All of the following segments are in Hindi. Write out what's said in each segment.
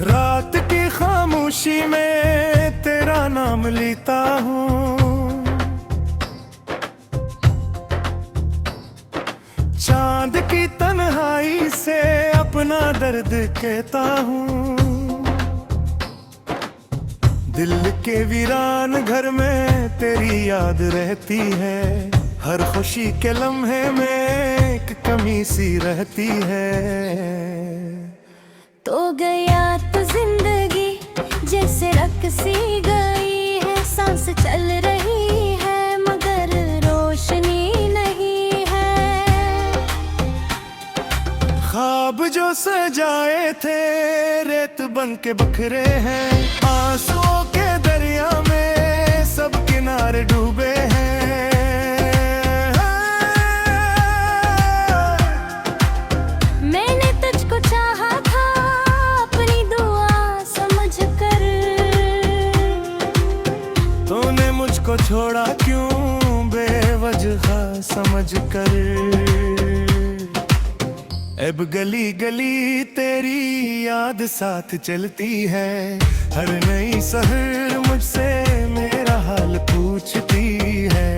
रात की खामोशी में तेरा नाम लेता हूँ, चांद की तन्हाई से अपना दर्द कहता हूँ। दिल के वीरान घर में तेरी याद रहती है, हर खुशी के लम्हे में एक कमी सी रहती है। तो गया तो जिंदगी जैसे रक़्सी गई है, सांस चल रही है मगर रोशनी नहीं है। ख्वाब जो सजाए थे रेत बन के बखरे हैं, आंसुओं के दरिया में सब किनारे डूबे हैं। मैंने तुझको चाहा था अपनी दुआ समझ कर, तूने मुझको छोड़ा क्यों बेवजह समझ कर। अब गली गली तेरी याद साथ चलती है, हर नई सहर मुझसे मेरा हाल पूछती है।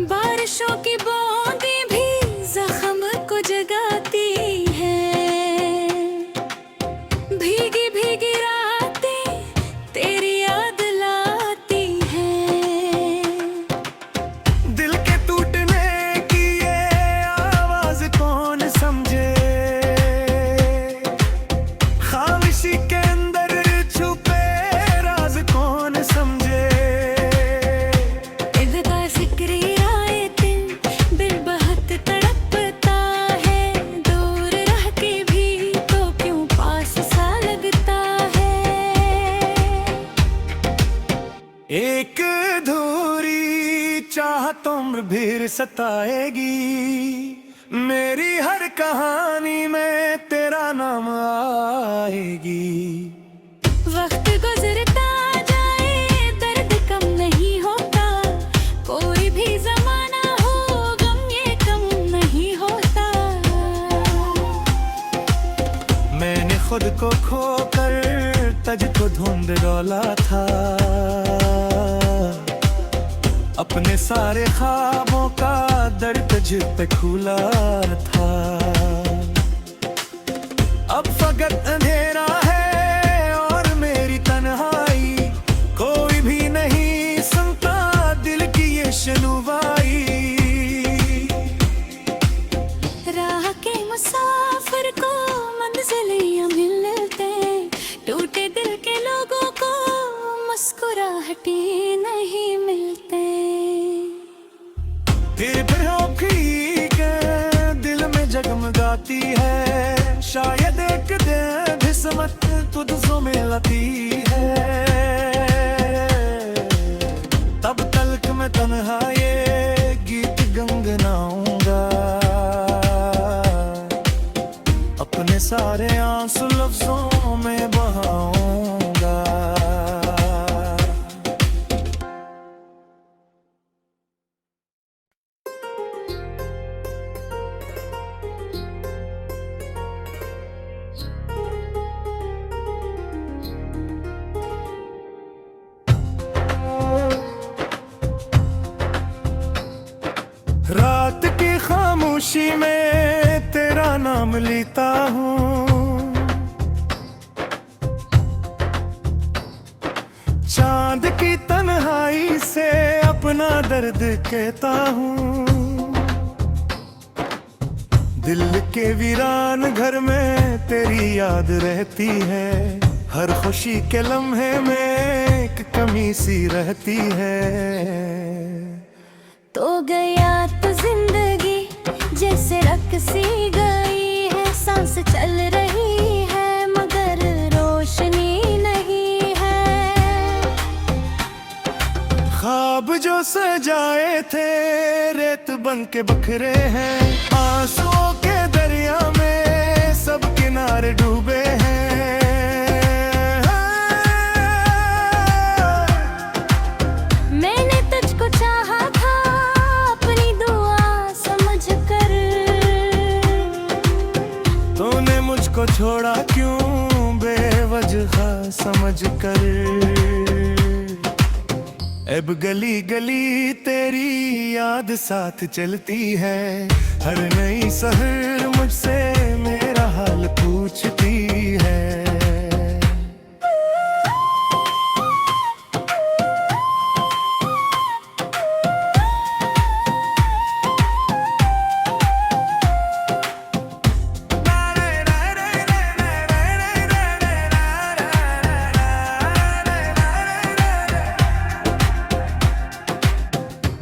बारिशों की बूंदें भी जख्म को जगाती है, भीगी भीगी रातें तेरी याद लाती है। दिल के टूटने की ये आवाज कौन समझे, खामोशी के अंदर छुपे राज कौन समझे। एक अधूरी चाहतों में भीड़ सताएगी, मेरी हर कहानी में तेरा नाम आएगी। वक्त गुजरता जाए दर्द कम नहीं होता, कोई भी जमाना हो गम ये कम नहीं होता। मैंने खुद को खोकर तुझको ढूंढ डोला था, अपने सारे ख्वाबों का दर तुझ पे खुला था। अब फकत अंधेरा है और मेरी तन्हाई, कोई भी नहीं सुनता दिल की ये शनुवाई। राह के मुसाफिर को मंजिलें मिलते, टूटे दिल के लोगों को मुस्कुराहटे नहीं मिलते। फिर होखी के दिल में जगमगाती है, शायद एक दिन किस्मत तुझसे मिलती है। तब तलक मैं तन्हा ये गीत गुनगुनाऊंगा, अपने सारे आंसू लफ्जों में बहाऊंगा। रात की खामोशी में तेरा नाम लेता हूँ, चांद की तन्हाई से अपना दर्द कहता हूँ। दिल के वीरान घर में तेरी याद रहती है, हर खुशी के लम्हे में एक कमी सी रहती है। तो गया तो जिंदगी जैसे रक़्सी गई है, सांस चल रही है मगर रोशनी नहीं है। ख्वाब जो सजाए थे रेत बन के बखरे हैं, आंसुओं के दरिया में सब किनारे डूबे हैं। मैंने तुझको चाहा था अपनी दुआ समझ कर, तूने मुझको छोड़ा क्यों बेवजह समझ कर। अब गली गली तेरी याद साथ चलती है, हर नई सहर मुझसे मेरा हाल पूछती है।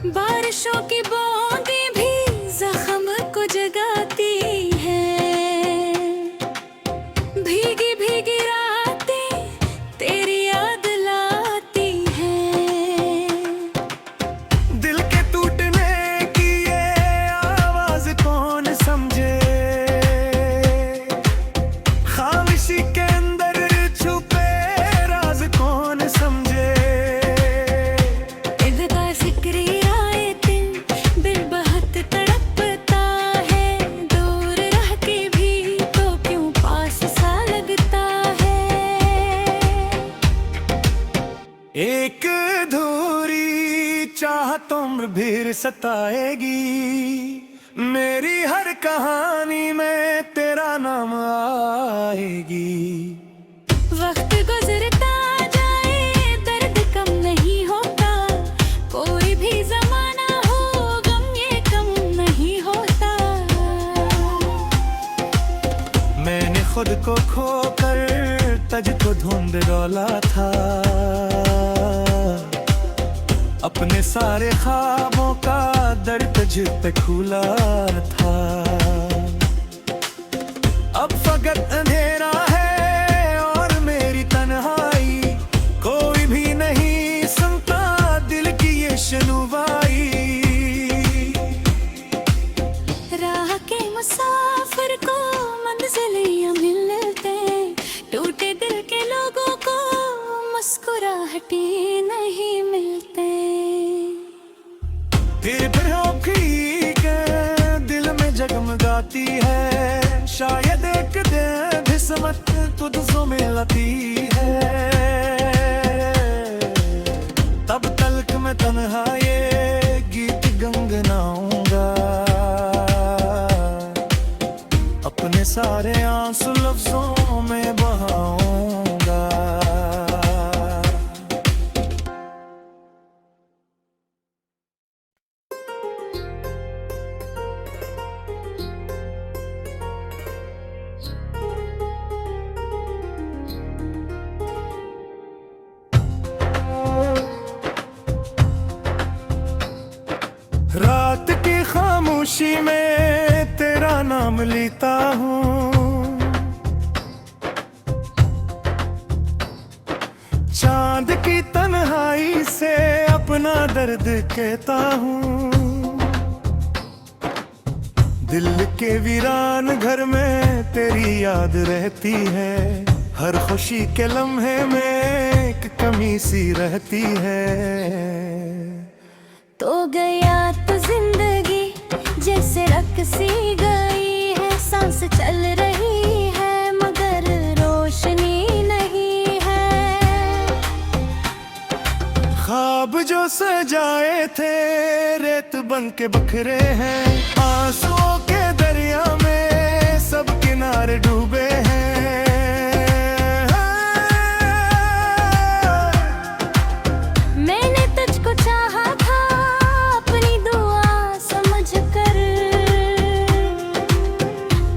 बारिशों की बूंदें भी जख्म को जगाती है, भीगी भीगी रातें तेरी याद लाती है। दिल के टूटने की ये आवाज कौन समझे, खामोशी के अंदर छुपे राज कौन समझे। इब्तिदा फिक्री दिल बहुत तड़पता है, दूर रह के भी तो क्यों पास सा लगता है। एक अधूरी चाहतों में भीड़ सताएगी, मेरी हर कहानी में तेरा नाम आएगी। वक्त गुजरता जाए दर्द कम नहीं होता, कोई भी जमाना हो गम ये कम नहीं होता। मैंने खुद को खोकर तुझको ढूंढ डोला था, अपने सारे ख्वाबों का दर तुझ पे खुला था। अब फकत अंधेरा है और मेरी तन्हाई, कोई भी नहीं सुनता दिल की ये शनुवाई। राह के मुसाफिर को मंजिलें मिलते, टूटे दिल के लोगों को मुस्कुराहटें नहीं मिलते। फिर होगी के दिल में जगमगाती है, शायद एक दिन किस्मत तुझसे मिलती है। तब तलक मैं तन्हा ये गीत गुनगुनाऊंगा, अपने सारे आंसू लफ्जों में बहाऊंगा। रात की खामोशी में तेरा नाम लेता हूँ, चांद की तन्हाई से अपना दर्द कहता हूँ। दिल के वीरान घर में तेरी याद रहती है, हर खुशी के लम्हे में एक कमी सी रहती है। तो गया तो जिंदगी जैसे रक्सी गई है, सांस चल रही है मगर रोशनी नहीं है। ख्वाब जो सजाए थे रेत बन के बखरे हैं, आंसुओं के दरिया में सब किनारे डूबे हैं। मैंने तुझको चाहा था अपनी दुआ समझ कर,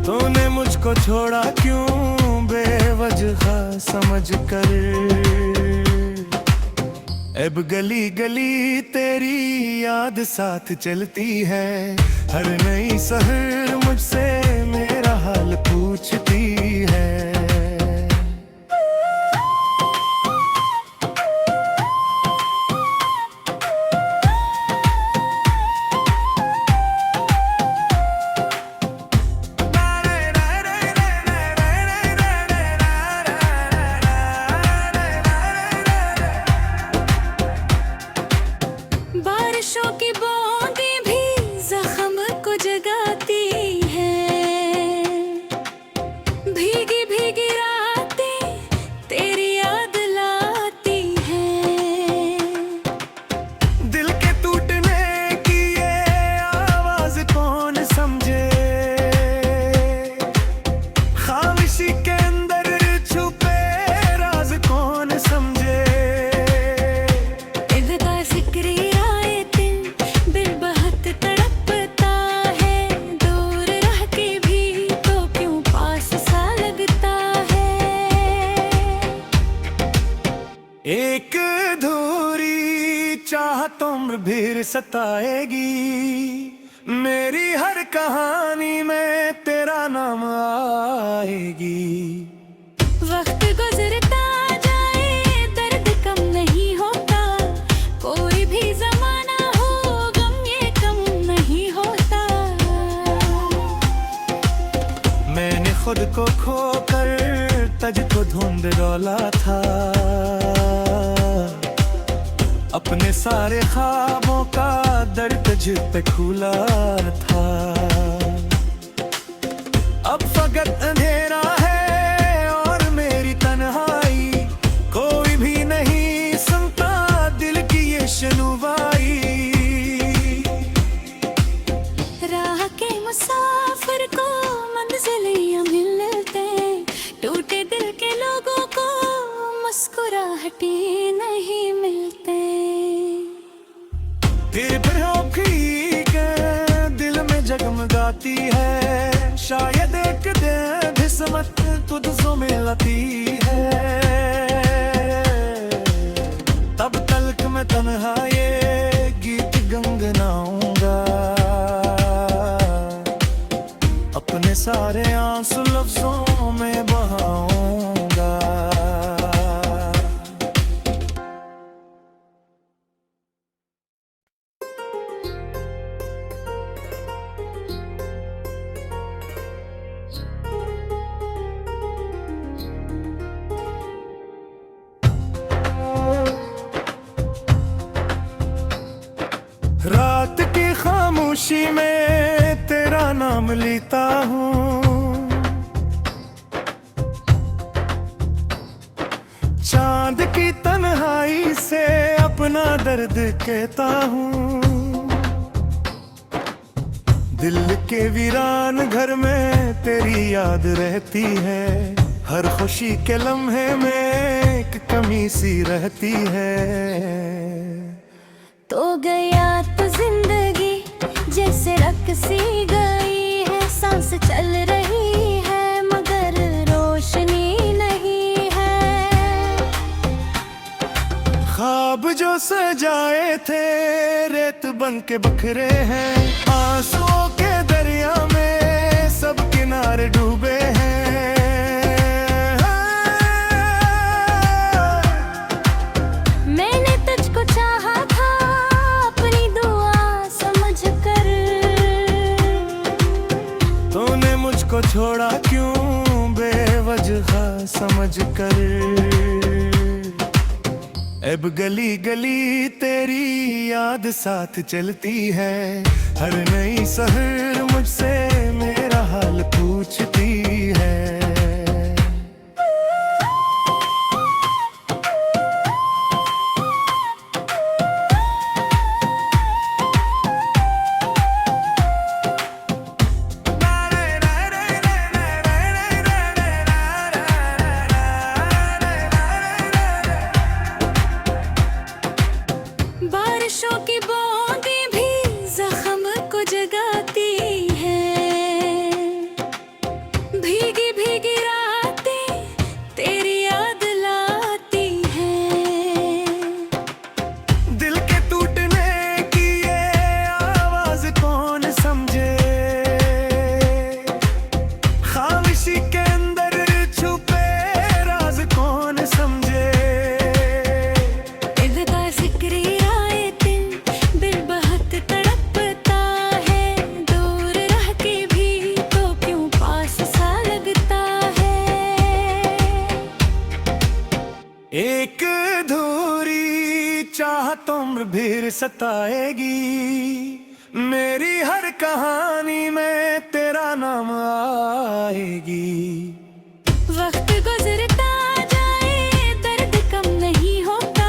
तूने मुझको छोड़ा क्यों बेवजह समझ कर। अब गली गली तेरी याद साथ चलती है, हर नई सहर मुझसे मेरा हाल पूछती है। समझे, खामोशी के अंदर छुपे राज कौन समझे। इब्का जिक्र आए दिल बहुत तड़पता है, दूर रह के भी तो क्यों पास सा लगता है। एक अधूरी चाहत उम्र भर सताएगी, मेरी हर कहानी में तेरा नाम आएगी। वक्त गुजरता जाए दर्द कम नहीं होता, कोई भी जमाना हो गम ये कम नहीं होता। मैंने खुद को खोकर तुझको ढूंढ डोला था, अपने सारे ख्वाबों का दर तुझ पे खुला था। अब फकत अंधेरा है और मेरी तन्हाई, कोई भी नहीं सुनता दिल की ये शनुवाई। राह के मुसाफिर को मंजिलें मिलते, टूटे दिल के लोगों को मुस्कुराहटे नहीं मिलते। फिर होगी के दिल में जगमगाती है, शायद एक दिन किस्मत तुझसे मिलती है। तब तलक मैं तन्हा ये गीत गुनगुनाऊंगा, अपने सारे आंसू लफ्जों में बहाऊंगा। रात की खामोशी में तेरा नाम लेता हूँ, चांद की तन्हाई से अपना दर्द कहता हूँ। दिल के वीरान घर में तेरी याद रहती है, हर खुशी के लम्हे में एक कमी सी रहती है। तो गया तो जिंदगी जैसे रक्सी गई है, सांस चल रही है मगर रोशनी नहीं है। ख्वाब जो सजाए थे रेत बन के बखरे हैं, आंसुओं के दरिया में सब किनारे डूबे हैं। मैंने तुझको चाहा था अपनी दुआ समझ कर, तूने मुझको छोड़ा क्यों बेवजह समझ कर। अब गली गली तेरी याद साथ चलती है, हर नई सहर मुझसे मेरा हाल पूछती है। बारिशों की बूंदें भी जख्म को जगाती हैं, भीगी भीगी रातें तेरी याद लाती हैं। दिल के टूटने की ये आवाज कौन समझे, खामोशी के अंदर छुपे राज कौन समझे। इब्का जिक्र आए दिल बहुत तड़पता है, दूर रह के भी तो क्यों पास सा लगता है। एक अधूरी चाहत उम्र भर सताएगी, मेरी हर कहानी में तेरा नाम आएगी। वक्त गुजरता जाए दर्द कम नहीं होता,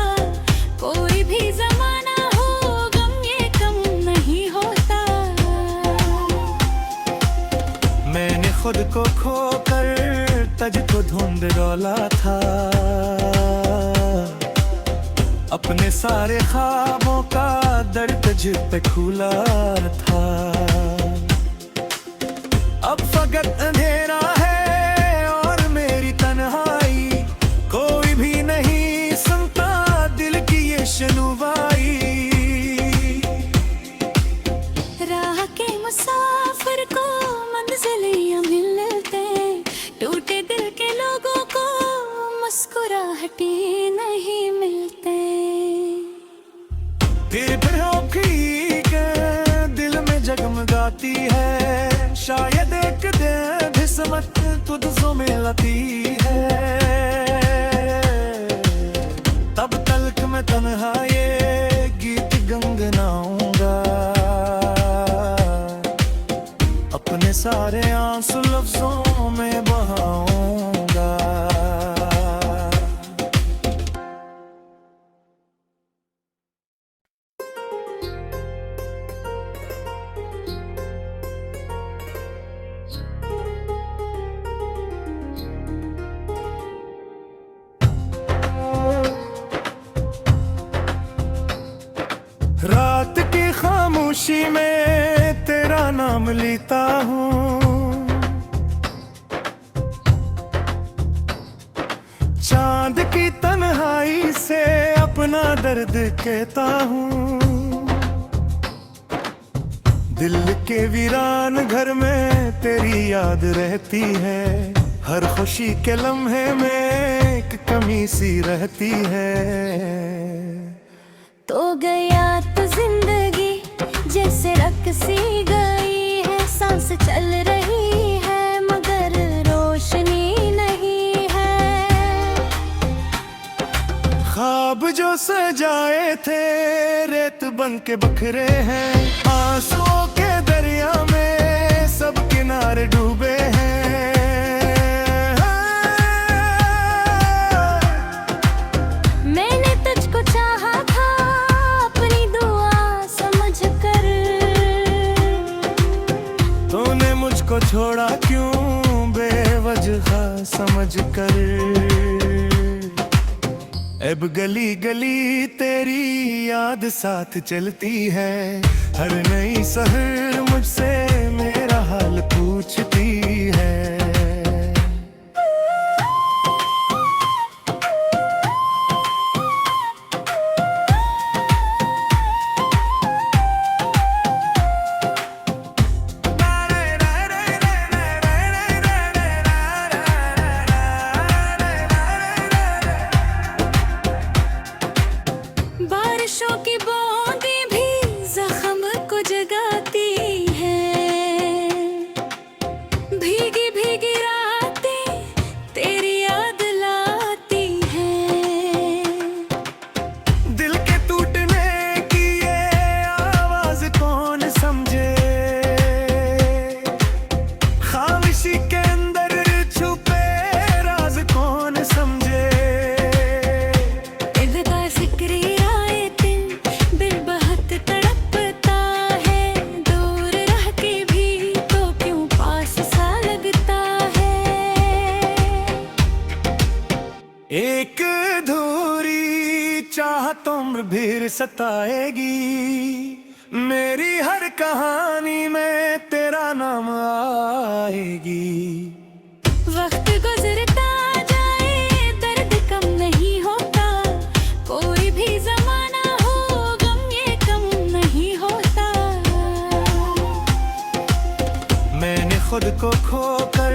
कोई भी जमाना हो गम ये कम नहीं होता। खुद को खोकर तुझको ढूंढ डोला था, अपने सारे ख्वाबों का दर तुझ पे खुला था। अब फकत अंधेरा है और मेरी तन्हाई, कोई भी नहीं सुनता दिल की ये शनुवाई। राह के मुसाफिर को मंजिलें मिलते, टूटे दिल के लोगों को मुस्कुराहटे नहीं मिलते। फिर होगी के दिल में जगमगाती है, शायद एक दिन किस्मत तुझसे मिलती है। तब तलक मैं तन्हा ये गीत गुनगुनाऊंगा, अपने सारे आंसू लफ्जों में बहाऊंगा। रात की खामोशी में तेरा नाम लेता हूँ, चांद की तन्हाई से अपना दर्द कहता हूँ। दिल के वीरान घर में तेरी याद रहती है, हर खुशी के लम्हे में एक कमी सी रहती है। तो गया तो जिंदगी जैसे रक सी गई है, सांस चल रही है मगर रोशनी नहीं है। ख्वाब जो सजाए थे रेत बन के बखरे हैं, आंसुओं के दरिया में सब किनारे डूबे हैं। मैंने तुझको चाहा था अपनी दुआ समझ कर, तूने मुझको छोड़ा क्यों बेवजह समझ कर। अब गली गली तेरी याद साथ चलती है, हर नई सहर मुझसे मेरा हाल पूछती है। बारिशों की बूंदें भी जख्म को जगाती है, भीगी भीगी रातें तेरी याद लाती है। दिल के टूटने की ये आवाज कौन समझे, खामोशी के अंदर छुपे राज कौन समझे। इल्तिजा फिक्री दिल बहुत तड़पता है, दूर रह के भी तो क्यों पास सा लगता है। एक अधूरी चाहतों में भी सताएगी, मेरी हर कहानी में तेरा नाम आएगी। वक्त गुजरता जाए दर्द कम नहीं होता, कोई भी जमाना हो गम ये कम नहीं होता। मैंने खुद को खोकर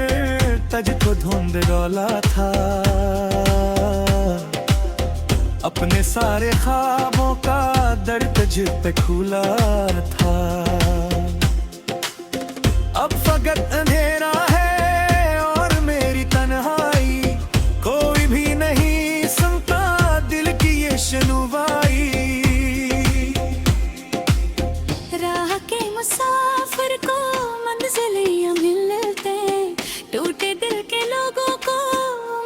तुझको ढूंढ डोला था, अपने सारे ख्वाबों का दर तुझ पे खुला था। अब फकत अंधेरा है और मेरी तन्हाई, कोई भी नहीं सुनता दिल की ये शनुवाई। राह के मुसाफिर को मंजिलें मिलते, टूटे दिल के लोगों को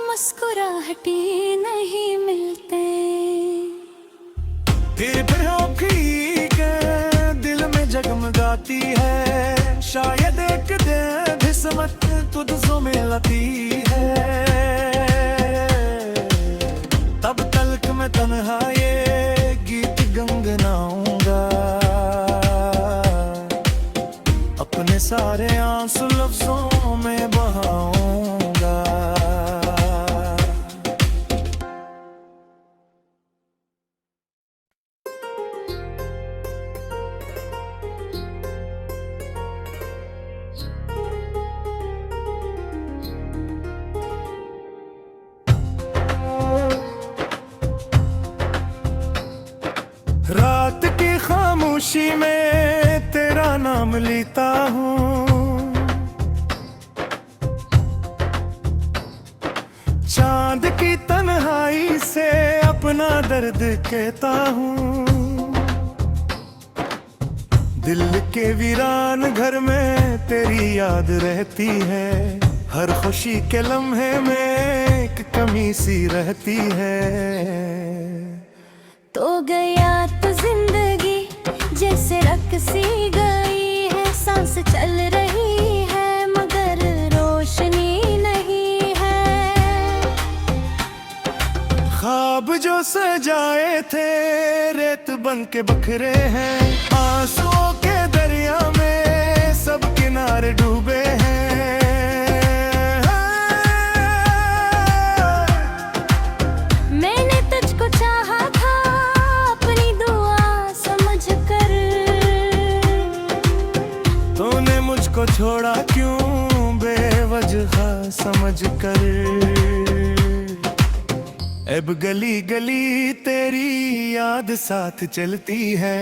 मुस्कुराहटे नहीं मिलते। फिर होगी के दिल में जगमगाती है, शायद एक दिन किस्मत बुलाती है, तब तलक मैं तन्हा ये गीत गुनगुनाऊंगा, अपने सारे आंसू लफ्जों में बहाऊंगा। रात की खामोशी में तेरा नाम लेता हूँ, चांद की तन्हाई से अपना दर्द कहता हूँ। दिल के वीरान घर में तेरी याद रहती है, हर खुशी के लम्हे में एक कमी सी रहती है। तो गया तो जिंदगी जैसे रक सी गई है, सांस चल रही है मगर रोशनी नहीं है। ख्वाब जो सजाए थे रेत बन के बखरे हैं, आंसुओं के दरिया में सब किनारे डूबे हैं। मैंने तुझको चाहा था अपनी दुआ समझ कर, तूने मुझको छोड़ा क्यों बेवजह समझ कर। अब गली गली तेरी याद साथ चलती है,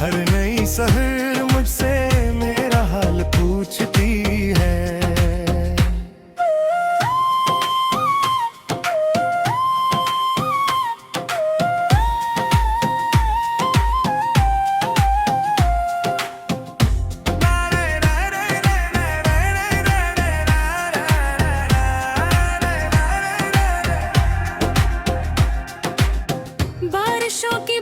हर नई सहर मुझसे मेरा हाल पूछती है। बारिशों की